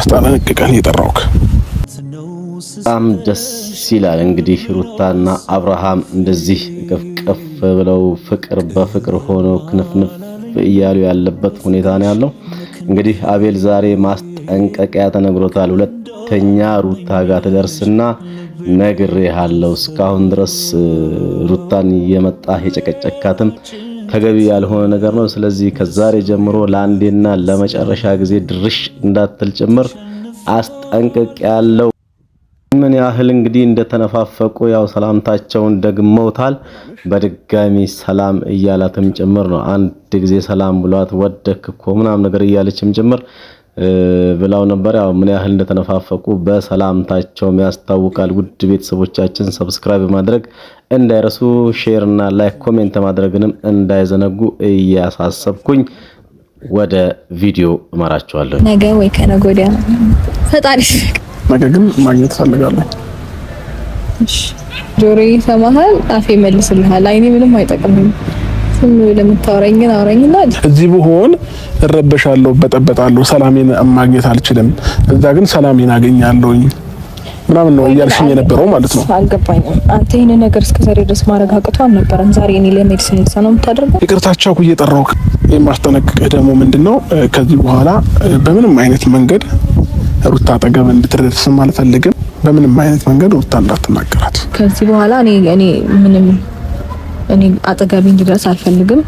ሊያስጠነቅቀን የጠራውክ። በጣም ደስ ይላል። እንግዲህ ሩታና አብርሃም እንደዚህ ቅፍቅፍ ብለው ፍቅር በፍቅር ሆኖ ክንፍንፍ እያሉ ያለበት ሁኔታ ነው ያለው። እንግዲህ አቤል ዛሬ ማስጠንቀቂያ ተነግሮታል። ሁለተኛ ሩታ ጋር ተደርስና ነግሬሃለሁ፣ እስካሁን ድረስ ሩታን እየመጣ የጨቀጨካትም ተገቢ ያልሆነ ነገር ነው። ስለዚህ ከዛሬ ጀምሮ ለአንዴና ለመጨረሻ ጊዜ ድርሽ እንዳትል ጭምር አስጠንቅቄያለሁ። ምን ያህል እንግዲህ እንደተነፋፈቁ ያው ሰላምታቸውን ደግመውታል። በድጋሚ ሰላም እያላትም ጭምር ነው። አንድ ጊዜ ሰላም ብሏት ወደክኮ ምናም ነገር እያለችም ጭምር ብላው ነበር። ያው ምን ያህል እንደተነፋፈቁ በሰላምታቸውም ያስታውቃል። ውድ ቤተሰቦቻችን ሰብስክራይብ ማድረግ እንዳይረሱ፣ ሼር እና ላይክ ኮሜንት ማድረግንም እንዳይዘነጉ እያሳሰብኩኝ ወደ ቪዲዮ እመራችኋለሁ። ነገ ወይ ከነገ ወዲያ ፈጣሪ ነገ ግን ማግኘት ፈልጋለሁ። እሺ ጆሮዬ ይሰማሃል፣ አፌ መልስልሃል። አይኔ ምንም አይጠቅምም። ስሙ ለምታወራኝ ግን አውራኝና እዚህ ብሆን እረበሻለሁ፣ በጠበጣለሁ፣ ሰላሜን ማግኘት አልችልም። እዛ ግን ሰላሜን አገኛለሁኝ ምናምን ነው እያልሽኝ የነበረው ማለት ነው። አልገባኝም። አንተ ይሄን ነገር እስከዛሬ ድረስ ማድረግ አቅቶ አልነበረም። ዛሬ እኔ ለሜዲሲን ነው የምታደርገው። ይቅርታቻው እየጠራው የማስጠነቅቅህ ደግሞ ምንድነው ከዚህ በኋላ በምንም አይነት መንገድ ሩታ አጠገብ እንድትደርስም አልፈልግም። በምንም አይነት መንገድ ሩታ እንዳትናገራት ከዚህ በኋላ እኔ አጠገብ እንድደርስ አልፈልግም።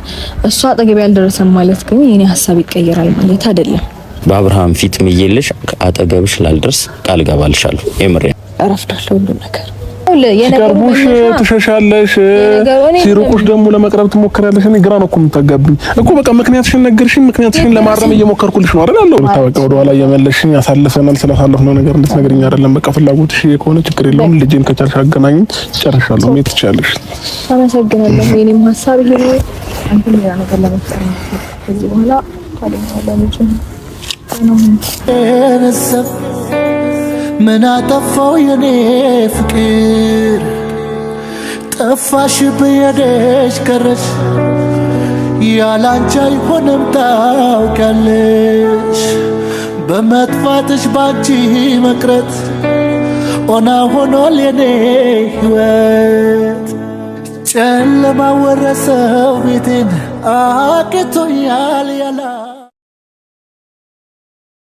እሷ አጠገብ ያልደረሰም ማለት ግን የኔ ሐሳብ ይቀየራል ማለት አይደለም። በአብርሃም ፊት ምይልሽ አጠገብሽ ላልደርስ ቃል ገባልሻለሁ። የምሬ አረፍዳለሁ ሁሉ ነገር ሲቀርቡሽ ትሸሻለሽ፣ ሲሩቁሽ ደግሞ ለመቅረብ ትሞክራለሽ። እኔ ግራ ነው እኮ የምታጋብኝ እኮ። በቃ ምክንያትሽን ነገርሽኝ፣ ምክንያትሽን ለማረም እየሞከርኩልሽ ነው አይደል? አለው ታወቀ ወደ ኋላ እየመለስሽኝ አሳልፈናል ስላሳለፍነው ነገር እንድትነግሪኝ አይደለም። በቃ ፍላጎትሽ ከሆነ ችግር የለውም። ልጄን ከቻልሽ አገናኝ፣ ጨርሻለሁ። ምን ትችያለሽ? አመሰግናለሁ። የኔም ሐሳብ ይሄ ነው። አንተ ሌላ ነገር ለመፍጠር ከዚህ በኋላ ታዲያ ምን አጠፋው የኔ ፍቅር ጠፋሽ በየደሽ ቀረሽ ያላንቺ አይሆንም ታውቂያለሽ በመጥፋትሽ ባንቺ መቅረት ኦና ሆኗል የኔ ሕይወት ጨለማ ወረሰው ቤቴን አቅቶኛል ያላ